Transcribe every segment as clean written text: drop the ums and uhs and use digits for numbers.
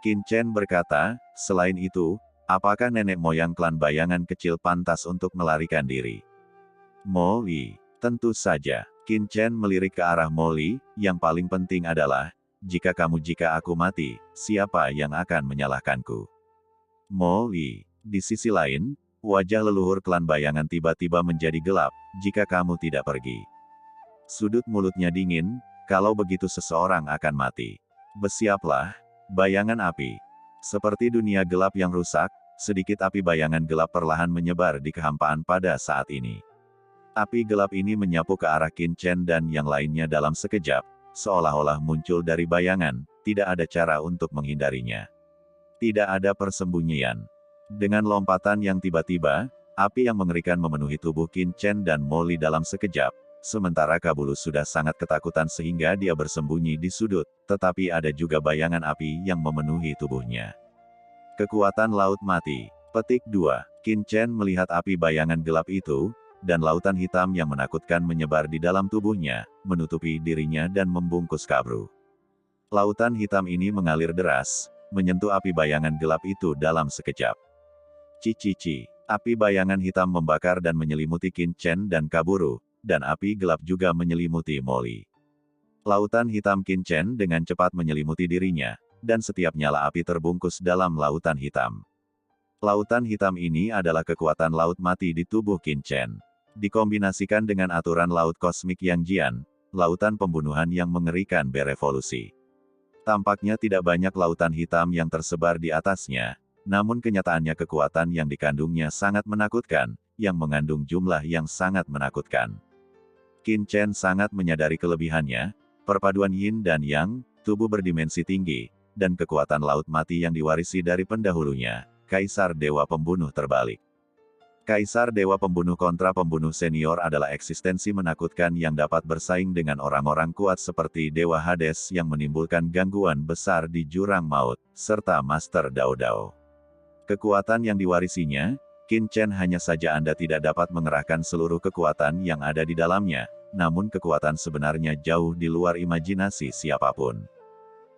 Qin Chen berkata, selain itu, apakah nenek moyang klan bayangan kecil pantas untuk melarikan diri? Mo Li, tentu saja. Qin Chen melirik ke arah Mo Li, yang paling penting adalah, jika aku mati, siapa yang akan menyalahkanku? Mo Li, di sisi lain, wajah leluhur klan bayangan tiba-tiba menjadi gelap, jika kamu tidak pergi. Sudut mulutnya dingin, kalau begitu seseorang akan mati. Bersiaplah, bayangan api. Seperti dunia gelap yang rusak, sedikit api bayangan gelap perlahan menyebar di kehampaan pada saat ini. Api gelap ini menyapu ke arah Qin Chen dan yang lainnya dalam sekejap, seolah-olah muncul dari bayangan, tidak ada cara untuk menghindarinya. Tidak ada persembunyian. Dengan lompatan yang tiba-tiba, api yang mengerikan memenuhi tubuh Qin Chen dan Mo Li dalam sekejap, sementara Kabulus sudah sangat ketakutan sehingga dia bersembunyi di sudut, tetapi ada juga bayangan api yang memenuhi tubuhnya. Kekuatan Laut Mati. Petik 2. Qin Chen melihat api bayangan gelap itu, dan lautan hitam yang menakutkan menyebar di dalam tubuhnya, menutupi dirinya dan membungkus Kabru. Lautan hitam ini mengalir deras, menyentuh api bayangan gelap itu dalam sekejap. Cici. Api bayangan hitam membakar dan menyelimuti Qin Chen dan Kaburu, dan api gelap juga menyelimuti Mo Li. Lautan hitam Qin Chen dengan cepat menyelimuti dirinya, dan setiap nyala api terbungkus dalam lautan hitam. Lautan hitam ini adalah kekuatan laut mati di tubuh Qin Chen. Dikombinasikan dengan aturan laut kosmik yang jian, lautan pembunuhan yang mengerikan berevolusi. Tampaknya tidak banyak lautan hitam yang tersebar di atasnya, namun kenyataannya kekuatan yang dikandungnya sangat menakutkan, yang mengandung jumlah yang sangat menakutkan. Qin Chen sangat menyadari kelebihannya, perpaduan yin dan yang, tubuh berdimensi tinggi, dan kekuatan laut mati yang diwarisi dari pendahulunya, Kaisar Dewa Pembunuh terbalik. Kaisar Dewa Pembunuh kontra pembunuh senior adalah eksistensi menakutkan yang dapat bersaing dengan orang-orang kuat seperti Dewa Hades yang menimbulkan gangguan besar di jurang maut, serta Master Dao Dao. Kekuatan yang diwarisinya, Qin Chen hanya saja Anda tidak dapat mengerahkan seluruh kekuatan yang ada di dalamnya, namun kekuatan sebenarnya jauh di luar imajinasi siapapun.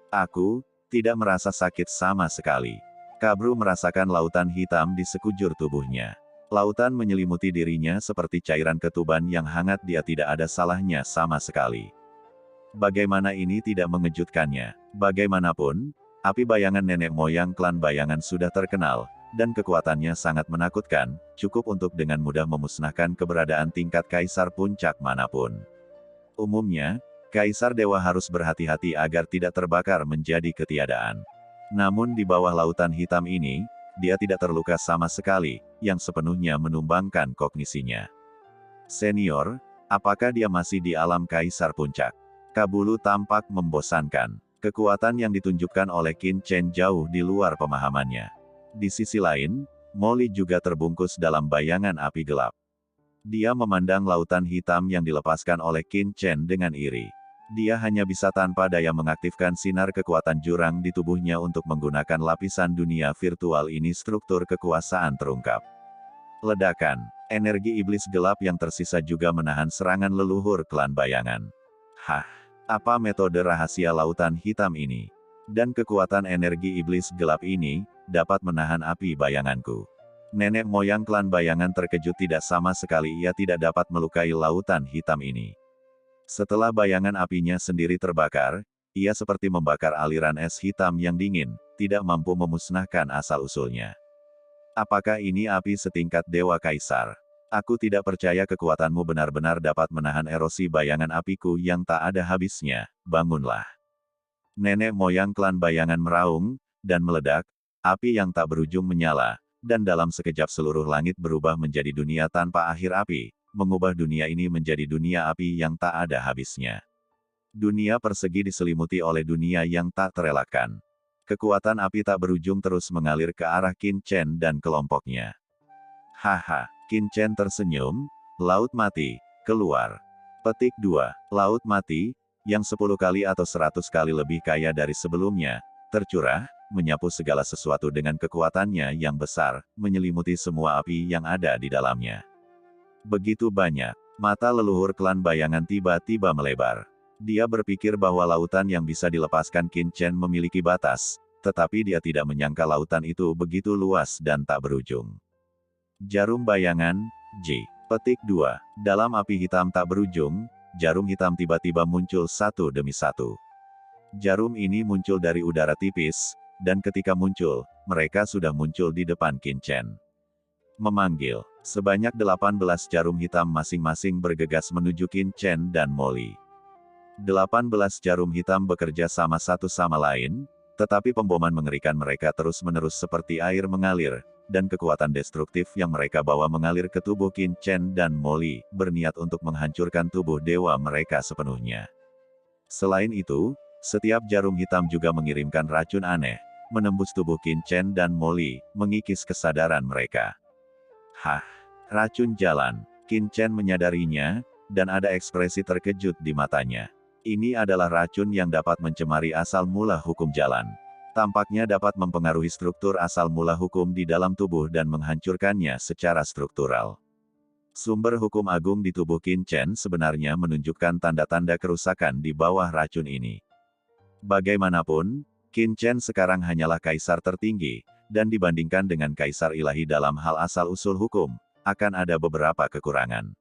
Aku tidak merasa sakit sama sekali. Kabru merasakan lautan hitam di sekujur tubuhnya. Lautan menyelimuti dirinya seperti cairan ketuban yang hangat, dia tidak ada salahnya sama sekali. Bagaimana ini tidak mengejutkannya? Bagaimanapun, api bayangan nenek moyang klan bayangan sudah terkenal, dan kekuatannya sangat menakutkan, cukup untuk dengan mudah memusnahkan keberadaan tingkat kaisar puncak manapun. Umumnya, kaisar dewa harus berhati-hati agar tidak terbakar menjadi ketiadaan. Namun di bawah lautan hitam ini, dia tidak terluka sama sekali, yang sepenuhnya menumbangkan kognisinya. Senior, apakah dia masih di alam kaisar puncak? Kabulu tampak membosankan. Kekuatan yang ditunjukkan oleh Qin Chen jauh di luar pemahamannya. Di sisi lain, Mo Li juga terbungkus dalam bayangan api gelap. Dia memandang lautan hitam yang dilepaskan oleh Qin Chen dengan iri. Dia hanya bisa tanpa daya mengaktifkan sinar kekuatan jurang di tubuhnya untuk menggunakan lapisan dunia virtual ini. Struktur kekuasaan terungkap. Ledakan, energi iblis gelap yang tersisa juga menahan serangan leluhur klan bayangan. Hah, apa metode rahasia lautan hitam ini? Dan kekuatan energi iblis gelap ini, dapat menahan api bayanganku. Nenek moyang klan bayangan terkejut, tidak sama sekali ia tidak dapat melukai lautan hitam ini. Setelah bayangan apinya sendiri terbakar, ia seperti membakar aliran es hitam yang dingin, tidak mampu memusnahkan asal-usulnya. Apakah ini api setingkat Dewa Kaisar? Aku tidak percaya kekuatanmu benar-benar dapat menahan erosi bayangan apiku yang tak ada habisnya. Bangunlah. Nenek moyang klan bayangan meraung, dan meledak, api yang tak berujung menyala, dan dalam sekejap seluruh langit berubah menjadi dunia tanpa akhir api, mengubah dunia ini menjadi dunia api yang tak ada habisnya. Dunia persegi diselimuti oleh dunia yang tak terelakkan. Kekuatan api tak berujung terus mengalir ke arah Qin Chen dan kelompoknya. Haha, Qin Chen tersenyum, laut mati, keluar. Petik 2, laut mati, yang 10 kali atau 100 kali lebih kaya dari sebelumnya, tercurah, menyapu segala sesuatu dengan kekuatannya yang besar, menyelimuti semua api yang ada di dalamnya. Begitu banyak, mata leluhur klan bayangan tiba-tiba melebar. Dia berpikir bahwa lautan yang bisa dilepaskan Qin Chen memiliki batas, tetapi dia tidak menyangka lautan itu begitu luas dan tak berujung. Jarum bayangan, J. Petik 2. Dalam api hitam tak berujung, jarum hitam tiba-tiba muncul satu demi satu. Jarum ini muncul dari udara tipis, dan ketika muncul, mereka sudah muncul di depan Qin Chen. Memanggil, sebanyak 18 jarum hitam masing-masing bergegas menuju Qin Chen dan Molly. 18 jarum hitam bekerja sama satu sama lain, tetapi pemboman mengerikan mereka terus-menerus seperti air mengalir, dan kekuatan destruktif yang mereka bawa mengalir ke tubuh Qin Chen dan Molly, berniat untuk menghancurkan tubuh dewa mereka sepenuhnya. Selain itu, setiap jarum hitam juga mengirimkan racun aneh, menembus tubuh Qin Chen dan Molly, mengikis kesadaran mereka. Hah, racun jalan. Qin Chen menyadarinya, dan ada ekspresi terkejut di matanya. Ini adalah racun yang dapat mencemari asal mula hukum jalan. Tampaknya dapat mempengaruhi struktur asal mula hukum di dalam tubuh dan menghancurkannya secara struktural. Sumber hukum agung di tubuh Qin Chen sebenarnya menunjukkan tanda-tanda kerusakan di bawah racun ini. Bagaimanapun, Qin Chen sekarang hanyalah kaisar tertinggi, dan dibandingkan dengan kaisar ilahi dalam hal asal-usul hukum, akan ada beberapa kekurangan.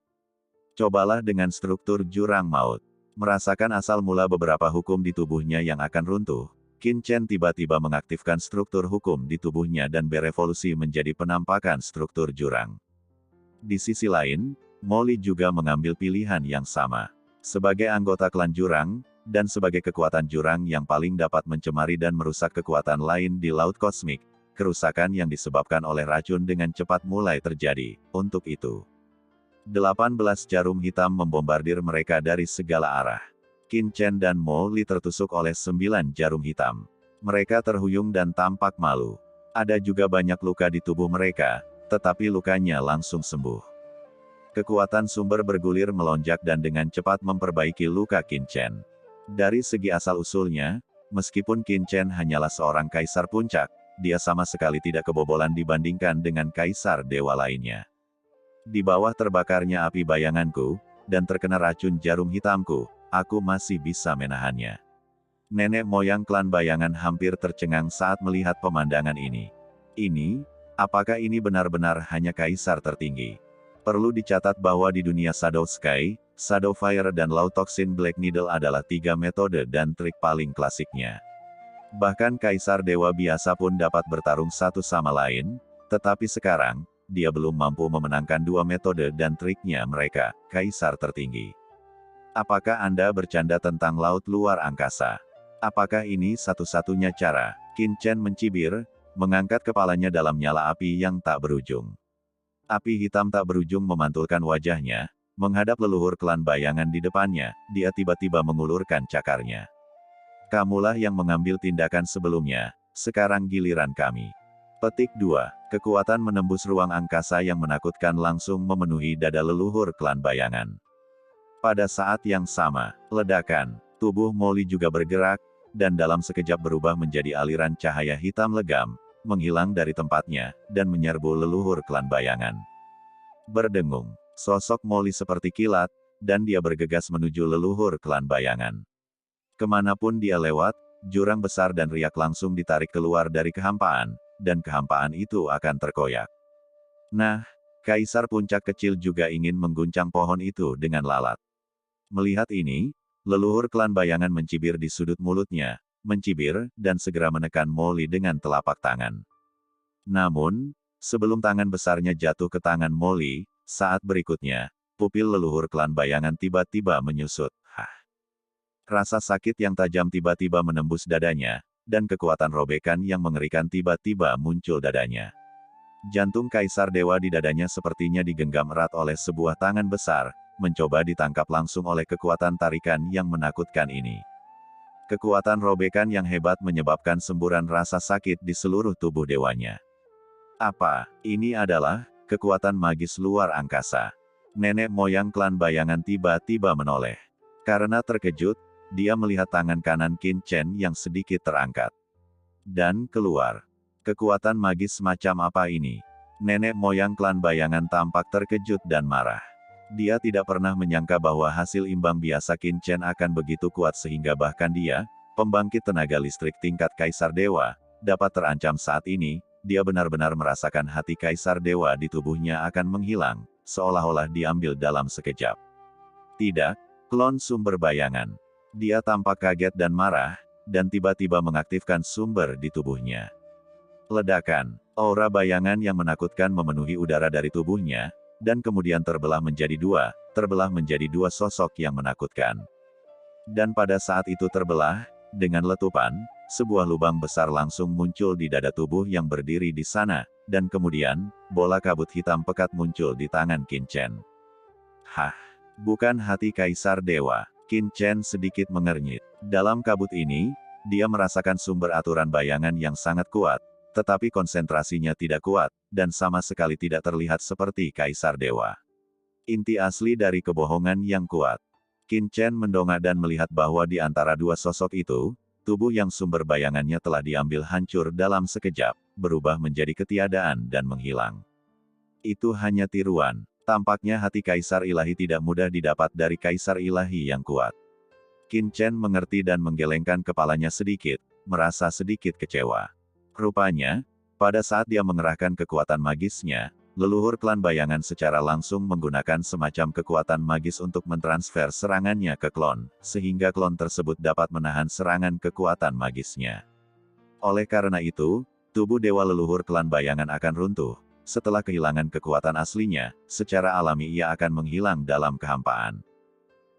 Cobalah dengan struktur jurang maut. Merasakan asal mula beberapa hukum di tubuhnya yang akan runtuh, Qin Chen tiba-tiba mengaktifkan struktur hukum di tubuhnya dan berevolusi menjadi penampakan struktur jurang. Di sisi lain, Molly juga mengambil pilihan yang sama. Sebagai anggota klan jurang, dan sebagai kekuatan jurang yang paling dapat mencemari dan merusak kekuatan lain di Laut Kosmik, kerusakan yang disebabkan oleh racun dengan cepat mulai terjadi. Untuk itu, 18 jarum hitam membombardir mereka dari segala arah. Qin Chen dan Molly tertusuk oleh 9 jarum hitam. Mereka terhuyung dan tampak malu. Ada juga banyak luka di tubuh mereka, tetapi lukanya langsung sembuh. Kekuatan sumber bergulir melonjak dan dengan cepat memperbaiki luka Qin Chen. Dari segi asal-usulnya, meskipun Qin Chen hanyalah seorang kaisar puncak, dia sama sekali tidak kebobolan dibandingkan dengan kaisar dewa lainnya. Di bawah terbakarnya api bayanganku, dan terkena racun jarum hitamku, aku masih bisa menahannya. Nenek moyang klan bayangan hampir tercengang saat melihat pemandangan ini. Apakah ini benar-benar hanya kaisar tertinggi? Perlu dicatat bahwa di dunia Shadow Sky, Shadow Fire dan Law Toxin Black Needle adalah 3 metode dan trik paling klasiknya. Bahkan kaisar dewa biasa pun dapat bertarung satu sama lain, tetapi sekarang, dia belum mampu memenangkan 2 metode dan triknya mereka, kaisar tertinggi. Apakah Anda bercanda tentang laut luar angkasa? Apakah ini satu-satunya cara? Qin Chen mencibir, mengangkat kepalanya dalam nyala api yang tak berujung. Api hitam tak berujung memantulkan wajahnya, menghadap leluhur klan bayangan di depannya, dia tiba-tiba mengulurkan cakarnya. Kamulah yang mengambil tindakan sebelumnya, sekarang giliran kami. Petik 2. Kekuatan menembus ruang angkasa yang menakutkan langsung memenuhi dada leluhur klan bayangan. Pada saat yang sama, ledakan, tubuh Molly juga bergerak, dan dalam sekejap berubah menjadi aliran cahaya hitam legam, menghilang dari tempatnya, dan menyerbu leluhur klan bayangan. Berdengung, sosok Molly seperti kilat, dan dia bergegas menuju leluhur klan bayangan. Kemanapun dia lewat, jurang besar dan riak langsung ditarik keluar dari kehampaan, dan kehampaan itu akan terkoyak. Nah, kaisar puncak kecil juga ingin mengguncang pohon itu dengan lalat. Melihat ini, leluhur klan bayangan mencibir di sudut mulutnya, mencibir, dan segera menekan Molly dengan telapak tangan. Namun, sebelum tangan besarnya jatuh ke tangan Molly, saat berikutnya, pupil leluhur klan bayangan tiba-tiba menyusut. Rasa sakit yang tajam tiba-tiba menembus dadanya, dan kekuatan robekan yang mengerikan tiba-tiba muncul dadanya. Jantung kaisar dewa di dadanya sepertinya digenggam erat oleh sebuah tangan besar, mencoba ditangkap langsung oleh kekuatan tarikan yang menakutkan ini. Kekuatan robekan yang hebat menyebabkan semburan rasa sakit di seluruh tubuh dewanya. Apa, ini adalah kekuatan magis luar angkasa? Nenek moyang klan bayangan tiba-tiba menoleh. Karena terkejut, dia melihat tangan kanan Qin Chen yang sedikit terangkat. Dan keluar. Kekuatan magis semacam apa ini? Nenek moyang klan bayangan tampak terkejut dan marah. Dia tidak pernah menyangka bahwa hasil imbang biasa Qin Chen akan begitu kuat sehingga bahkan dia, pembangkit tenaga listrik tingkat kaisar dewa, dapat terancam saat ini, dia benar-benar merasakan hati Kaisar Dewa di tubuhnya akan menghilang, seolah-olah diambil dalam sekejap. Tidak, klon sumber bayangan. Dia tampak kaget dan marah, dan tiba-tiba mengaktifkan sumber di tubuhnya. Ledakan, aura bayangan yang menakutkan memenuhi udara dari tubuhnya, dan kemudian terbelah menjadi dua sosok yang menakutkan. Dan pada saat itu terbelah, dengan letupan, sebuah lubang besar langsung muncul di dada tubuh yang berdiri di sana, dan kemudian, bola kabut hitam pekat muncul di tangan Qin Chen. Hah, bukan hati Kaisar Dewa. Qin Chen sedikit mengernyit. Dalam kabut ini, dia merasakan sumber aturan bayangan yang sangat kuat, tetapi konsentrasinya tidak kuat, dan sama sekali tidak terlihat seperti Kaisar Dewa. Inti asli dari kebohongan yang kuat. Qin Chen mendongak dan melihat bahwa di antara dua sosok itu, tubuh yang sumber bayangannya telah diambil hancur dalam sekejap, berubah menjadi ketiadaan dan menghilang. Itu hanya tiruan. Tampaknya hati Kaisar Ilahi tidak mudah didapat dari Kaisar Ilahi yang kuat. Qin Chen mengerti dan menggelengkan kepalanya sedikit, merasa sedikit kecewa. Rupanya, pada saat dia mengerahkan kekuatan magisnya, leluhur klan bayangan secara langsung menggunakan semacam kekuatan magis untuk mentransfer serangannya ke klon, sehingga klon tersebut dapat menahan serangan kekuatan magisnya. Oleh karena itu, tubuh dewa leluhur klan bayangan akan runtuh. Setelah kehilangan kekuatan aslinya, secara alami ia akan menghilang dalam kehampaan.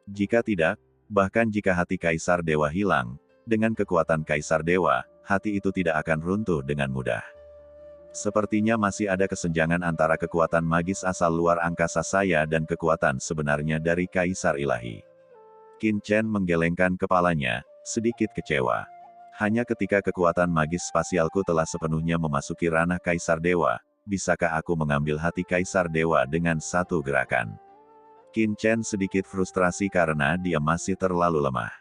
Jika tidak, bahkan jika hati Kaisar Dewa hilang, dengan kekuatan Kaisar Dewa, hati itu tidak akan runtuh dengan mudah. Sepertinya masih ada kesenjangan antara kekuatan magis asal luar angkasa saya dan kekuatan sebenarnya dari Kaisar Ilahi. Qin Chen menggelengkan kepalanya, sedikit kecewa. Hanya ketika kekuatan magis spasialku telah sepenuhnya memasuki ranah Kaisar Dewa, bisakah aku mengambil hati Kaisar Dewa dengan satu gerakan? Qin Chen sedikit frustrasi karena dia masih terlalu lemah.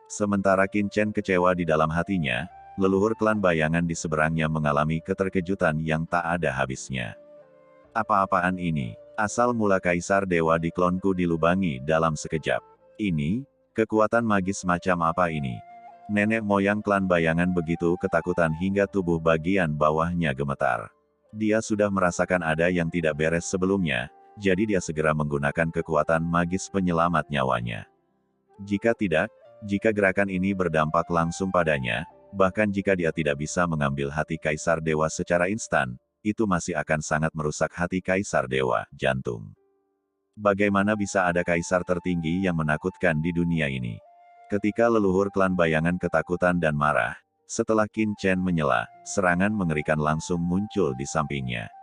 Sementara Qin Chen kecewa di dalam hatinya, leluhur klan bayangan di seberangnya mengalami keterkejutan yang tak ada habisnya. Apa-apaan ini? Asal mula Kaisar Dewa di klonku dilubangi dalam sekejap. Ini, kekuatan magis macam apa ini? Nenek moyang klan bayangan begitu ketakutan hingga tubuh bagian bawahnya gemetar. Dia sudah merasakan ada yang tidak beres sebelumnya, jadi dia segera menggunakan kekuatan magis penyelamat nyawanya. Jika tidak, jika gerakan ini berdampak langsung padanya, bahkan jika dia tidak bisa mengambil hati Kaisar Dewa secara instan, itu masih akan sangat merusak hati Kaisar Dewa, jantung. Bagaimana bisa ada kaisar tertinggi yang menakutkan di dunia ini? Ketika leluhur klan bayangan ketakutan dan marah, setelah Qin Chen menyela, serangan mengerikan langsung muncul di sampingnya.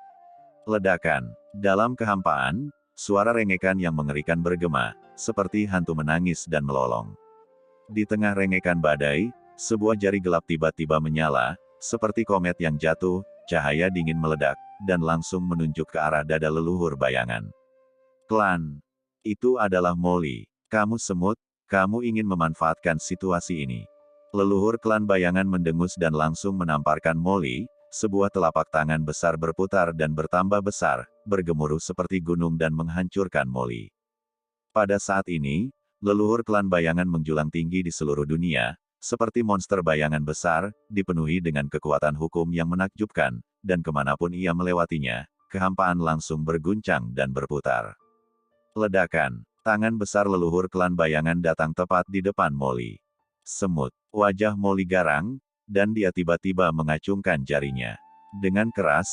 Ledakan. Dalam kehampaan, suara rengekan yang mengerikan bergema, seperti hantu menangis dan melolong. Di tengah rengekan badai, sebuah jari gelap tiba-tiba menyala, seperti komet yang jatuh, cahaya dingin meledak, dan langsung menunjuk ke arah dada leluhur bayangan. Klan. Itu adalah Molly. Kamu semut, kamu ingin memanfaatkan situasi ini. Leluhur klan bayangan mendengus dan langsung menamparkan Molly, sebuah telapak tangan besar berputar dan bertambah besar, bergemuruh seperti gunung dan menghancurkan Molly. Pada saat ini, leluhur klan bayangan menjulang tinggi di seluruh dunia, seperti monster bayangan besar, dipenuhi dengan kekuatan hukum yang menakjubkan, dan kemanapun ia melewatinya, kehampaan langsung berguncang dan berputar. Ledakan. Tangan besar leluhur klan bayangan datang tepat di depan Molly. Semut. Wajah Molly garang, dan dia tiba-tiba mengacungkan jarinya. Dengan keras,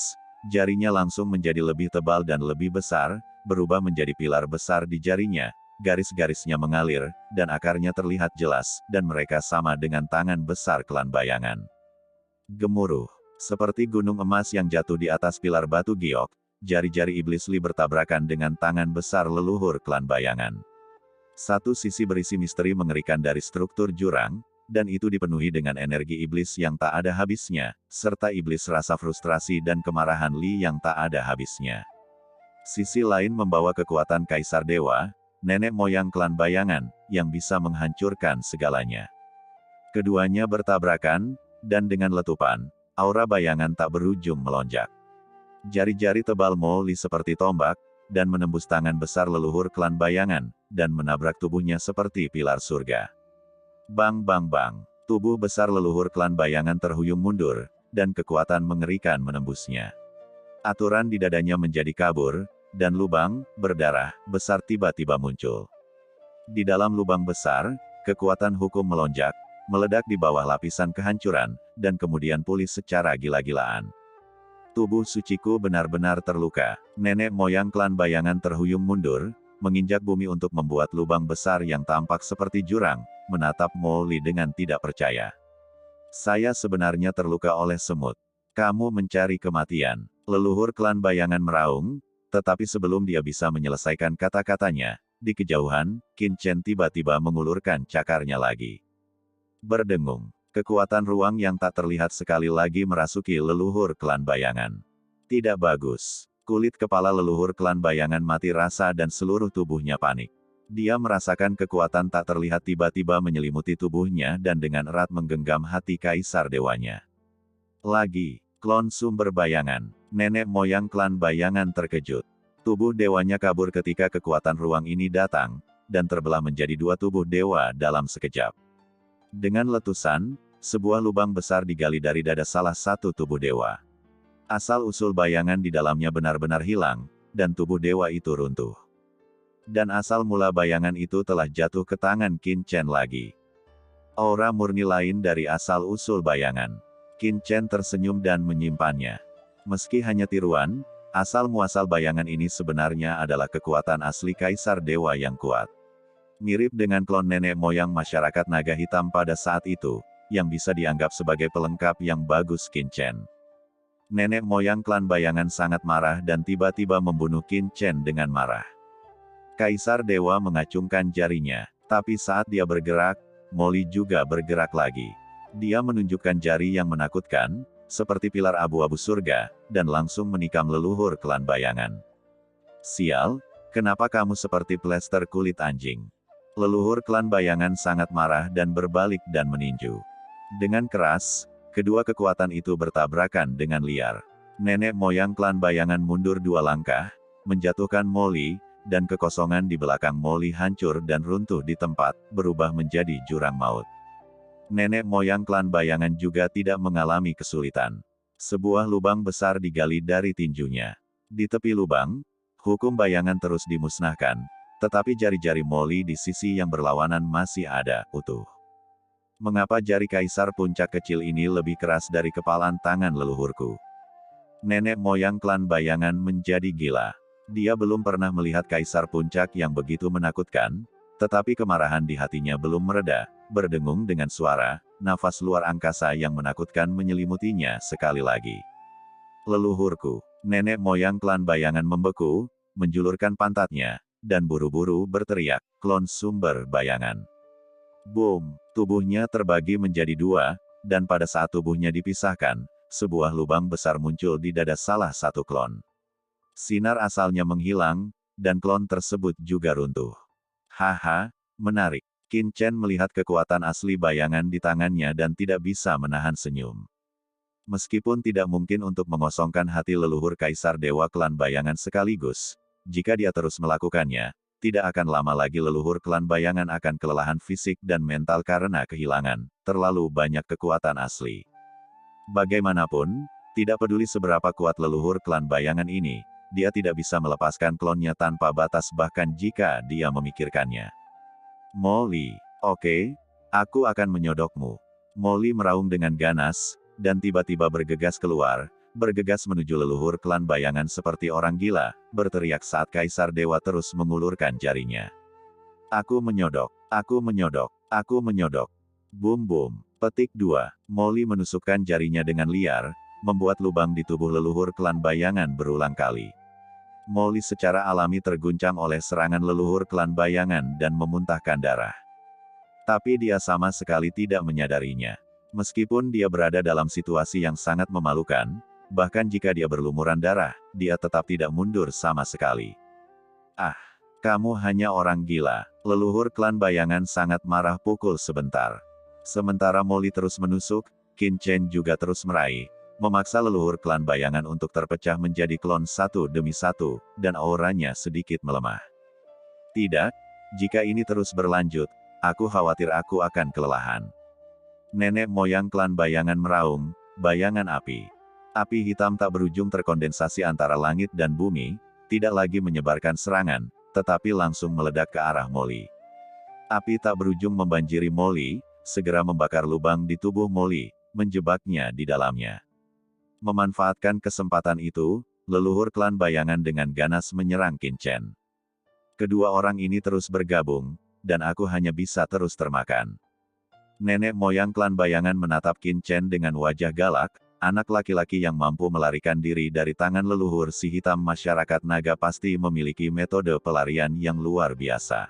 jarinya langsung menjadi lebih tebal dan lebih besar, berubah menjadi pilar besar di jarinya. Garis-garisnya mengalir, dan akarnya terlihat jelas, dan mereka sama dengan tangan besar klan bayangan. Gemuruh. Seperti gunung emas yang jatuh di atas pilar batu giok, jari-jari iblis Li bertabrakan dengan tangan besar leluhur klan bayangan. Satu sisi berisi misteri mengerikan dari struktur jurang, dan itu dipenuhi dengan energi iblis yang tak ada habisnya, serta iblis rasa frustrasi dan kemarahan Li yang tak ada habisnya. Sisi lain membawa kekuatan Kaisar Dewa, nenek moyang klan bayangan, yang bisa menghancurkan segalanya. Keduanya bertabrakan, dan dengan letupan, aura bayangan tak berujung melonjak. Jari-jari tebal Molly seperti tombak, dan menembus tangan besar leluhur klan bayangan, dan menabrak tubuhnya seperti pilar surga. Bang bang bang, tubuh besar leluhur klan bayangan terhuyung mundur, dan kekuatan mengerikan menembusnya. Aturan di dadanya menjadi kabur, dan lubang berdarah besar tiba-tiba muncul. Di dalam lubang besar, kekuatan hukum melonjak, meledak di bawah lapisan kehancuran, dan kemudian pulih secara gila-gilaan. Tubuh suciku benar-benar terluka. Nenek moyang klan bayangan terhuyung mundur, menginjak bumi untuk membuat lubang besar yang tampak seperti jurang, menatap Molly dengan tidak percaya. Saya sebenarnya terluka oleh semut. Kamu mencari kematian. Leluhur klan bayangan meraung, tetapi sebelum dia bisa menyelesaikan kata-katanya, di kejauhan, Qin Chen tiba-tiba mengulurkan cakarnya lagi. Berdengung, kekuatan ruang yang tak terlihat sekali lagi merasuki leluhur klan bayangan. Tidak bagus. Kulit kepala leluhur klan bayangan mati rasa dan seluruh tubuhnya panik. Dia merasakan kekuatan tak terlihat tiba-tiba menyelimuti tubuhnya dan dengan erat menggenggam hati kaisar dewanya. Lagi, klon sumber bayangan. Nenek moyang klan bayangan terkejut. Tubuh dewanya kabur ketika kekuatan ruang ini datang, dan terbelah menjadi dua tubuh dewa dalam sekejap. Dengan letusan, sebuah lubang besar digali dari dada salah satu tubuh dewa. Asal-usul bayangan di dalamnya benar-benar hilang, dan tubuh dewa itu runtuh. Dan asal mula bayangan itu telah jatuh ke tangan Qin Chen lagi. Aura murni lain dari asal-usul bayangan. Qin Chen tersenyum dan menyimpannya. Meski hanya tiruan, asal-muasal bayangan ini sebenarnya adalah kekuatan asli Kaisar Dewa yang kuat. Mirip dengan klon nenek moyang masyarakat naga hitam pada saat itu, yang bisa dianggap sebagai pelengkap yang bagus Qin Chen. Nenek moyang klan bayangan sangat marah dan tiba-tiba membunuh Qin Chen dengan marah. Kaisar Dewa mengacungkan jarinya, tapi saat dia bergerak, Molly juga bergerak lagi. Dia menunjukkan jari yang menakutkan, seperti pilar abu-abu surga, dan langsung menikam leluhur klan bayangan. Sial, kenapa kamu seperti plester kulit anjing? Leluhur klan bayangan sangat marah dan berbalik dan meninju. Dengan keras, kedua kekuatan itu bertabrakan dengan liar. Nenek moyang klan bayangan mundur dua langkah, menjatuhkan Molly, dan kekosongan di belakang Molly hancur dan runtuh di tempat, berubah menjadi jurang maut. Nenek moyang klan bayangan juga tidak mengalami kesulitan. Sebuah lubang besar digali dari tinjunya. Di tepi lubang, hukum bayangan terus dimusnahkan, tetapi jari-jari Molly di sisi yang berlawanan masih ada, utuh. Mengapa jari kaisar puncak kecil ini lebih keras dari kepalan tangan leluhurku? Nenek moyang klan bayangan menjadi gila. Dia belum pernah melihat kaisar puncak yang begitu menakutkan, tetapi kemarahan di hatinya belum mereda, berdengung dengan suara, nafas luar angkasa yang menakutkan menyelimutinya sekali lagi. Leluhurku, nenek moyang klan bayangan membeku, menjulurkan pantatnya, dan buru-buru berteriak, klon sumber bayangan. Boom, tubuhnya terbagi menjadi dua, dan pada saat tubuhnya dipisahkan, sebuah lubang besar muncul di dada salah satu klon. Sinar asalnya menghilang, dan klon tersebut juga runtuh. Haha, menarik. Qin Chen melihat kekuatan asli bayangan di tangannya dan tidak bisa menahan senyum. Meskipun tidak mungkin untuk mengosongkan hati leluhur Kaisar Dewa klan bayangan sekaligus, jika dia terus melakukannya, tidak akan lama lagi leluhur klan bayangan akan kelelahan fisik dan mental karena kehilangan terlalu banyak kekuatan asli. Bagaimanapun, tidak peduli seberapa kuat leluhur klan bayangan ini, dia tidak bisa melepaskan klonnya tanpa batas bahkan jika dia memikirkannya. Molly, oke, aku akan menyodokmu. Molly meraung dengan ganas, dan tiba-tiba bergegas keluar, bergegas menuju leluhur klan bayangan seperti orang gila, berteriak saat Kaisar Dewa terus mengulurkan jarinya. Aku menyodok, aku menyodok, aku menyodok. Boom boom. Petik 2. Molly menusukkan jarinya dengan liar, membuat lubang di tubuh leluhur klan bayangan berulang kali. Molly secara alami terguncang oleh serangan leluhur klan bayangan dan memuntahkan darah. Tapi dia sama sekali tidak menyadarinya. Meskipun dia berada dalam situasi yang sangat memalukan, bahkan jika dia berlumuran darah, dia tetap tidak mundur sama sekali. Ah, kamu hanya orang gila. Leluhur klan bayangan sangat marah pukul sebentar. Sementara Molly terus menusuk, Qin Chen juga terus meraih, memaksa leluhur klan bayangan untuk terpecah menjadi klon satu demi satu, dan auranya sedikit melemah. Tidak, jika ini terus berlanjut, aku khawatir aku akan kelelahan. Nenek moyang klan bayangan meraung, bayangan api. Api hitam tak berujung terkondensasi antara langit dan bumi, tidak lagi menyebarkan serangan, tetapi langsung meledak ke arah Molly. Api tak berujung membanjiri Molly, segera membakar lubang di tubuh Molly, menjebaknya di dalamnya. Memanfaatkan kesempatan itu, leluhur klan bayangan dengan ganas menyerang Qin Chen. Kedua orang ini terus bergabung, dan aku hanya bisa terus termakan. Nenek moyang klan bayangan menatap Qin Chen dengan wajah galak, anak laki-laki yang mampu melarikan diri dari tangan leluhur si hitam masyarakat naga pasti memiliki metode pelarian yang luar biasa.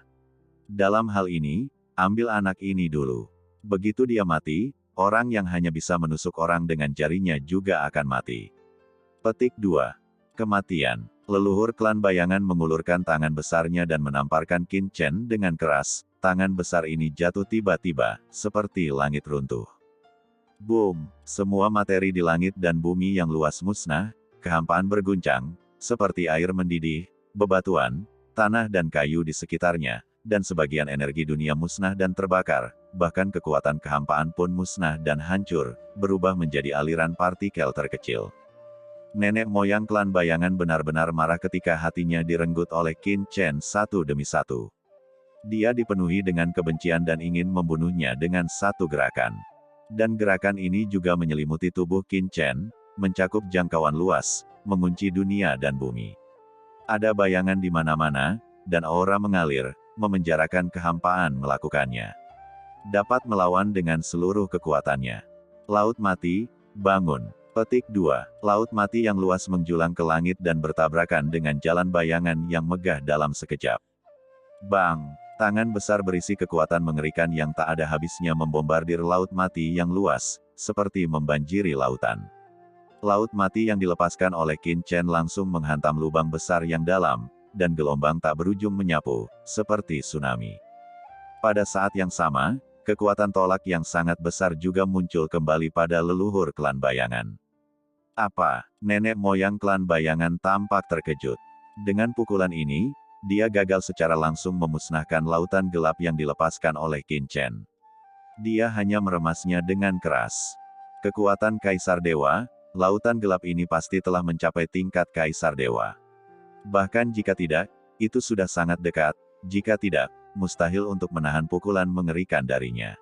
Dalam hal ini, ambil anak ini dulu. Begitu dia mati, orang yang hanya bisa menusuk orang dengan jarinya juga akan mati. Petik 2. Kematian. Leluhur klan bayangan mengulurkan tangan besarnya dan menamparkan Qin Chen dengan keras. Tangan besar ini jatuh tiba-tiba, seperti langit runtuh. Boom! Semua materi di langit dan bumi yang luas musnah, kehampaan berguncang, seperti air mendidih, bebatuan, tanah dan kayu di sekitarnya, dan sebagian energi dunia musnah dan terbakar, bahkan kekuatan kehampaan pun musnah dan hancur, berubah menjadi aliran partikel terkecil. Nenek moyang klan bayangan benar-benar marah ketika hatinya direnggut oleh Qin Chen satu demi satu. Dia dipenuhi dengan kebencian dan ingin membunuhnya dengan satu gerakan. Dan gerakan ini juga menyelimuti tubuh Qin Chen, mencakup jangkauan luas, mengunci dunia dan bumi. Ada bayangan di mana-mana, dan aura mengalir, memenjarakan kehampaan melakukannya. Dapat melawan dengan seluruh kekuatannya. Laut mati, bangun. Petik 2. Laut mati yang luas menjulang ke langit dan bertabrakan dengan jalan bayangan yang megah dalam sekejap. Bang! Tangan besar berisi kekuatan mengerikan yang tak ada habisnya membombardir laut mati yang luas, seperti membanjiri lautan. Laut mati yang dilepaskan oleh Qin Chen langsung menghantam lubang besar yang dalam, dan gelombang tak berujung menyapu, seperti tsunami. Pada saat yang sama, kekuatan tolak yang sangat besar juga muncul kembali pada leluhur klan bayangan. Apa? Nenek moyang klan bayangan tampak terkejut. Dengan pukulan ini, dia gagal secara langsung memusnahkan lautan gelap yang dilepaskan oleh Qin Chen. Dia hanya meremasnya dengan keras. Kekuatan Kaisar Dewa, lautan gelap ini pasti telah mencapai tingkat Kaisar Dewa. Bahkan jika tidak, itu sudah sangat dekat, jika tidak, mustahil untuk menahan pukulan mengerikan darinya.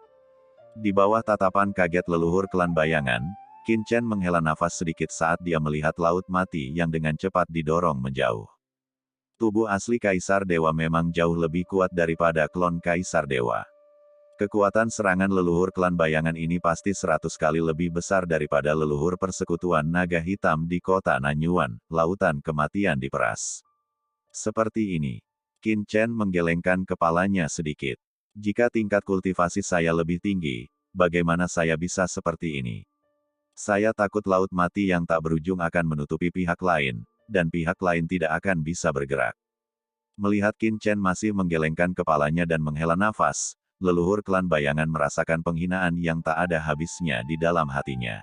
Di bawah tatapan kaget leluhur klan bayangan, Qin Chen menghela nafas sedikit saat dia melihat laut mati yang dengan cepat didorong menjauh. Tubuh asli Kaisar Dewa memang jauh lebih kuat daripada klon Kaisar Dewa. Kekuatan serangan leluhur klan bayangan ini pasti 100 kali lebih besar daripada leluhur persekutuan naga hitam di kota Nanyuan, lautan kematian diperas. Seperti ini. Qin Chen menggelengkan kepalanya sedikit. Jika tingkat kultivasi saya lebih tinggi, bagaimana saya bisa seperti ini? Saya takut laut mati yang tak berujung akan menutupi pihak lain, dan pihak lain tidak akan bisa bergerak. Melihat Qin Chen masih menggelengkan kepalanya dan menghela nafas, leluhur klan bayangan merasakan penghinaan yang tak ada habisnya di dalam hatinya.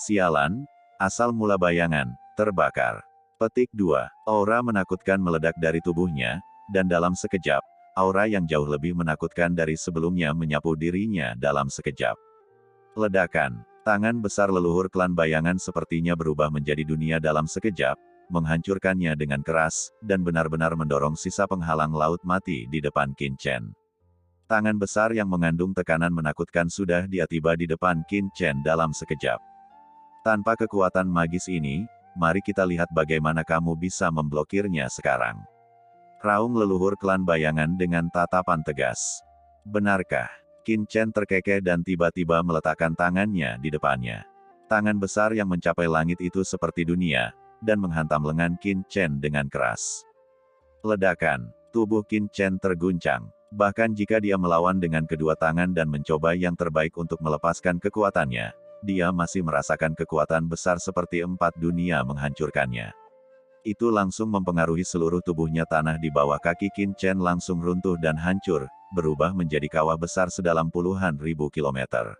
Sialan, asal mula bayangan, terbakar. Petik 2. Aura menakutkan meledak dari tubuhnya, dan dalam sekejap, aura yang jauh lebih menakutkan dari sebelumnya menyapu dirinya dalam sekejap. Ledakan. Tangan besar leluhur klan bayangan sepertinya berubah menjadi dunia dalam sekejap, menghancurkannya dengan keras, dan benar-benar mendorong sisa penghalang laut mati di depan Qin Chen. Tangan besar yang mengandung tekanan menakutkan sudah dia tiba di depan Qin Chen dalam sekejap. Tanpa kekuatan magis ini, mari kita lihat bagaimana kamu bisa memblokirnya sekarang. Raung leluhur klan bayangan dengan tatapan tegas. Benarkah? Qin Chen terkekeh dan tiba-tiba meletakkan tangannya di depannya. Tangan besar yang mencapai langit itu seperti dunia, dan menghantam lengan Qin Chen dengan keras. Ledakan. Tubuh Qin Chen terguncang. Bahkan jika dia melawan dengan kedua tangan dan mencoba yang terbaik untuk melepaskan kekuatannya, dia masih merasakan kekuatan besar seperti 4 dunia menghancurkannya. Itu langsung mempengaruhi seluruh tubuhnya. Tanah di bawah kaki Qin Chen langsung runtuh dan hancur, berubah menjadi kawah besar sedalam puluhan ribu kilometer.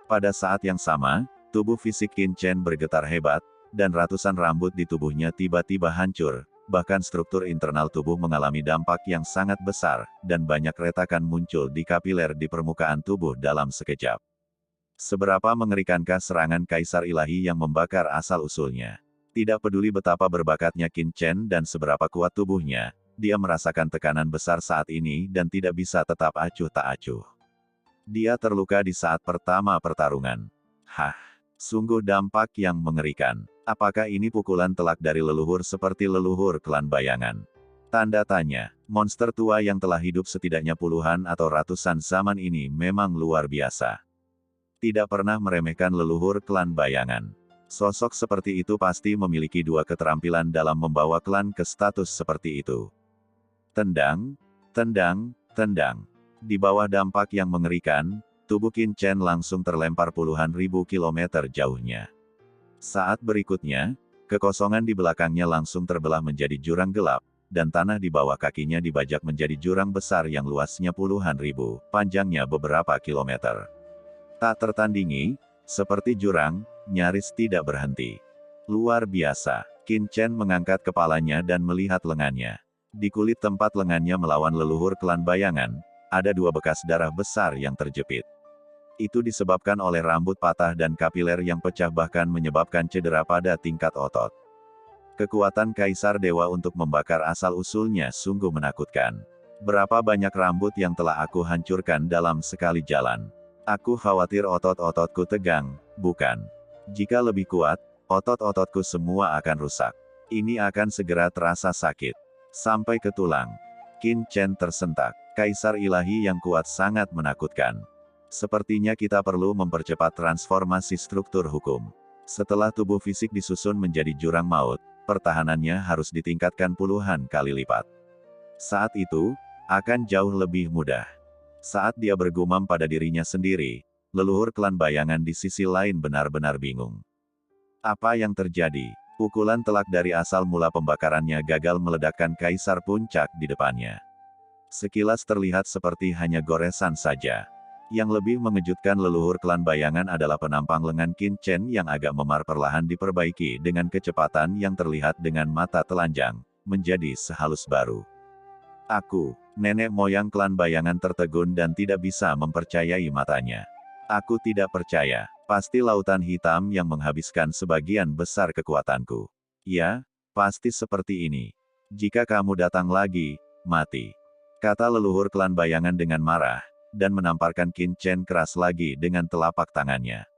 Pada saat yang sama, tubuh fisik Qin Chen bergetar hebat, dan ratusan rambut di tubuhnya tiba-tiba hancur, bahkan struktur internal tubuh mengalami dampak yang sangat besar, dan banyak retakan muncul di kapiler di permukaan tubuh dalam sekejap. Seberapa mengerikankah serangan Kaisar Ilahi yang membakar asal-usulnya? Tidak peduli betapa berbakatnya Qin Chen dan seberapa kuat tubuhnya, dia merasakan tekanan besar saat ini dan tidak bisa tetap acuh tak acuh. Dia terluka di saat pertama pertarungan. Hah, sungguh dampak yang mengerikan. Apakah ini pukulan telak dari leluhur seperti leluhur klan bayangan? Tanda tanya, monster tua yang telah hidup setidaknya puluhan atau ratusan zaman ini memang luar biasa. Tidak pernah meremehkan leluhur klan bayangan. Sosok seperti itu pasti memiliki dua keterampilan dalam membawa klan ke status seperti itu. Tendang, tendang, tendang. Di bawah dampak yang mengerikan, tubuh Qin Chen langsung terlempar puluhan ribu kilometer jauhnya. Saat berikutnya, kekosongan di belakangnya langsung terbelah menjadi jurang gelap, dan tanah di bawah kakinya dibajak menjadi jurang besar yang luasnya puluhan ribu, panjangnya beberapa kilometer. Tak tertandingi, seperti jurang, nyaris tidak berhenti. Luar biasa, Qin Chen mengangkat kepalanya dan melihat lengannya. Di kulit tempat lengannya melawan leluhur klan bayangan, ada dua bekas darah besar yang terjepit. Itu disebabkan oleh rambut patah dan kapiler yang pecah bahkan menyebabkan cedera pada tingkat otot. Kekuatan Kaisar Dewa untuk membakar asal-usulnya sungguh menakutkan. Berapa banyak rambut yang telah aku hancurkan dalam sekali jalan. Aku khawatir otot-ototku tegang, bukan? Jika lebih kuat, otot-ototku semua akan rusak. Ini akan segera terasa sakit. Sampai ke tulang. Qin Chen tersentak. Kaisar Ilahi yang kuat sangat menakutkan. Sepertinya kita perlu mempercepat transformasi struktur hukum. Setelah tubuh fisik disusun menjadi jurang maut, pertahanannya harus ditingkatkan puluhan kali lipat. Saat itu, akan jauh lebih mudah. Saat dia bergumam pada dirinya sendiri, leluhur klan bayangan di sisi lain benar-benar bingung. Apa yang terjadi? Pukulan telak dari asal mula pembakarannya gagal meledakkan Kaisar Puncak di depannya. Sekilas terlihat seperti hanya goresan saja. Yang lebih mengejutkan leluhur klan bayangan adalah penampang lengan Qin Chen yang agak memar perlahan diperbaiki dengan kecepatan yang terlihat dengan mata telanjang, menjadi sehalus baru. Aku, nenek moyang klan bayangan tertegun dan tidak bisa mempercayai matanya. Aku tidak percaya, pasti lautan hitam yang menghabiskan sebagian besar kekuatanku. Ya, pasti seperti ini. Jika kamu datang lagi, mati. Kata leluhur klan bayangan dengan marah, dan menamparkan Qin Chen keras lagi dengan telapak tangannya.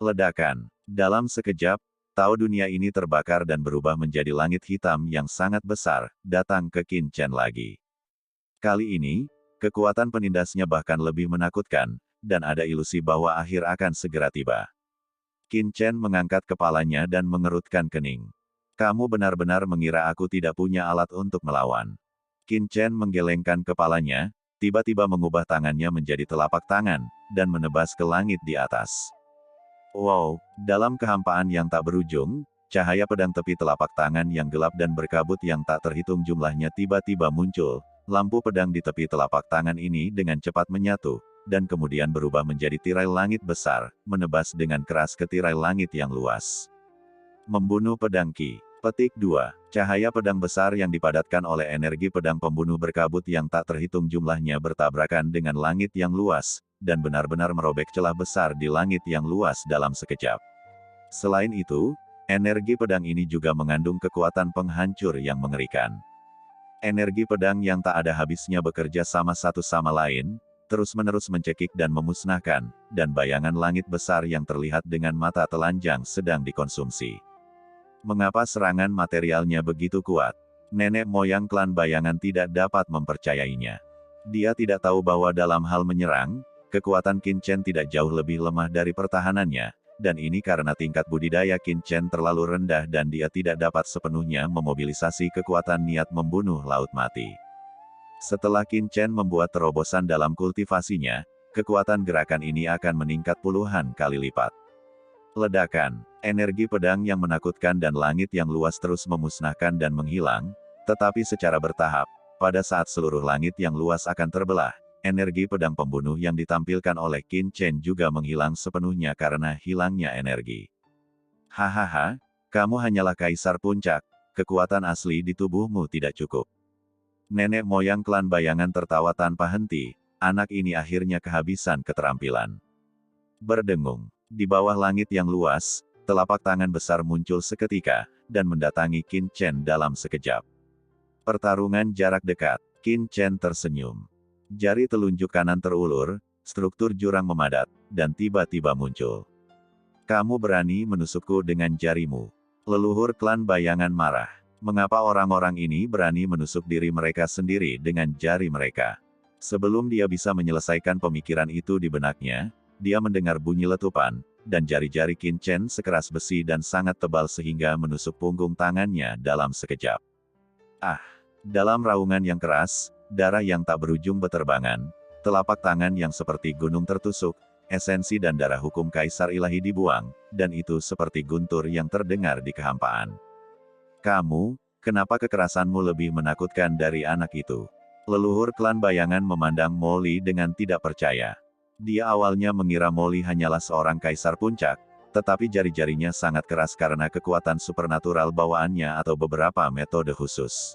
Ledakan. Dalam sekejap, tahu dunia ini terbakar dan berubah menjadi langit hitam yang sangat besar, datang ke Qin Chen lagi. Kali ini, kekuatan penindasnya bahkan lebih menakutkan, dan ada ilusi bahwa akhir akan segera tiba. Qin Chen mengangkat kepalanya dan mengerutkan kening. Kamu benar-benar mengira aku tidak punya alat untuk melawan. Qin Chen menggelengkan kepalanya, tiba-tiba mengubah tangannya menjadi telapak tangan, dan menebas ke langit di atas. Wow, dalam kehampaan yang tak berujung, cahaya pedang tepi telapak tangan yang gelap dan berkabut yang tak terhitung jumlahnya tiba-tiba muncul. Lampu pedang di tepi telapak tangan ini dengan cepat menyatu, dan kemudian berubah menjadi tirai langit besar, menebas dengan keras ke tirai langit yang luas. Membunuh pedang Qi. Petik 2. Cahaya pedang besar yang dipadatkan oleh energi pedang pembunuh berkabut yang tak terhitung jumlahnya bertabrakan dengan langit yang luas, dan benar-benar merobek celah besar di langit yang luas dalam sekejap. Selain itu, energi pedang ini juga mengandung kekuatan penghancur yang mengerikan. Energi pedang yang tak ada habisnya bekerja sama satu sama lain, terus-menerus mencekik dan memusnahkan, dan bayangan langit besar yang terlihat dengan mata telanjang sedang dikonsumsi. Mengapa serangan materialnya begitu kuat? Nenek moyang klan bayangan tidak dapat mempercayainya. Dia tidak tahu bahwa dalam hal menyerang, kekuatan Qin Chen tidak jauh lebih lemah dari pertahanannya, dan ini karena tingkat budidaya Qin Chen terlalu rendah dan dia tidak dapat sepenuhnya memobilisasi kekuatan niat membunuh laut mati. Setelah Qin Chen membuat terobosan dalam kultivasinya, kekuatan gerakan ini akan meningkat puluhan kali lipat. Ledakan, energi pedang yang menakutkan dan langit yang luas terus memusnahkan dan menghilang, tetapi secara bertahap, pada saat seluruh langit yang luas akan terbelah, energi pedang pembunuh yang ditampilkan oleh Qin Chen juga menghilang sepenuhnya karena hilangnya energi. Hahaha, kamu hanyalah Kaisar Puncak, kekuatan asli di tubuhmu tidak cukup. Nenek moyang klan bayangan tertawa tanpa henti, anak ini akhirnya kehabisan keterampilan. berdengung. Di bawah langit yang luas, telapak tangan besar muncul seketika, dan mendatangi Qin Chen dalam sekejap. Pertarungan jarak dekat. Qin Chen tersenyum. Jari telunjuk kanan terulur, struktur jurang memadat, dan tiba-tiba muncul. Kamu berani menusukku dengan jarimu. Leluhur klan bayangan marah. Mengapa orang-orang ini berani menusuk diri mereka sendiri dengan jari mereka? Sebelum dia bisa menyelesaikan pemikiran itu di benaknya, dia mendengar bunyi letupan, dan jari-jari Qin Chen sekeras besi dan sangat tebal sehingga menusuk punggung tangannya dalam sekejap. Ah! Dalam raungan yang keras, darah yang tak berujung beterbangan, telapak tangan yang seperti gunung tertusuk, esensi dan darah hukum Kaisar Ilahi dibuang, dan itu seperti guntur yang terdengar di kehampaan. Kamu, kenapa kekerasanmu lebih menakutkan dari anak itu? Leluhur klan bayangan memandang Mo Li dengan tidak percaya. Dia awalnya mengira Mo Li hanyalah seorang kaisar puncak, tetapi jari-jarinya sangat keras karena kekuatan supernatural bawaannya atau beberapa metode khusus.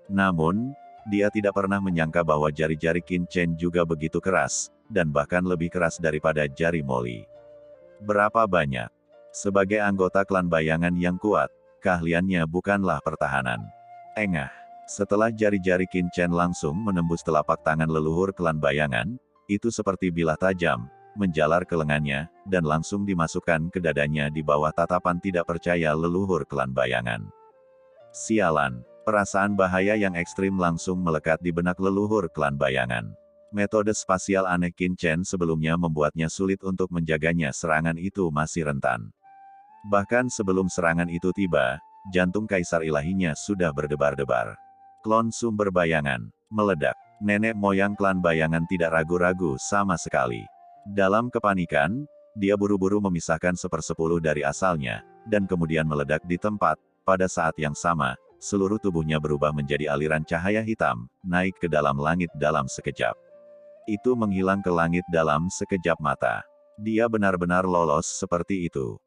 Namun, dia tidak pernah menyangka bahwa jari-jari Qin Chen juga begitu keras, dan bahkan lebih keras daripada jari Mo Li. Berapa banyak? Sebagai anggota klan bayangan yang kuat, keahliannya bukanlah pertahanan. Engah. Setelah jari-jari Qin Chen langsung menembus telapak tangan leluhur klan bayangan, itu seperti bilah tajam, menjalar ke lengannya, dan langsung dimasukkan ke dadanya di bawah tatapan tidak percaya leluhur klan bayangan. Sialan. Perasaan bahaya yang ekstrim langsung melekat di benak leluhur klan bayangan. Metode spasial aneh Qin Chen sebelumnya membuatnya sulit untuk menjaganya serangan itu masih rentan. Bahkan sebelum serangan itu tiba, jantung Kaisar Ilahinya sudah berdebar-debar. Klon sumber bayangan, meledak. Nenek moyang klan bayangan tidak ragu-ragu sama sekali. Dalam kepanikan, dia buru-buru memisahkan 1/10 dari asalnya, dan kemudian meledak di tempat. Pada saat yang sama, seluruh tubuhnya berubah menjadi aliran cahaya hitam, naik ke dalam langit dalam sekejap. Itu menghilang ke langit dalam sekejap mata. Dia benar-benar lolos seperti itu.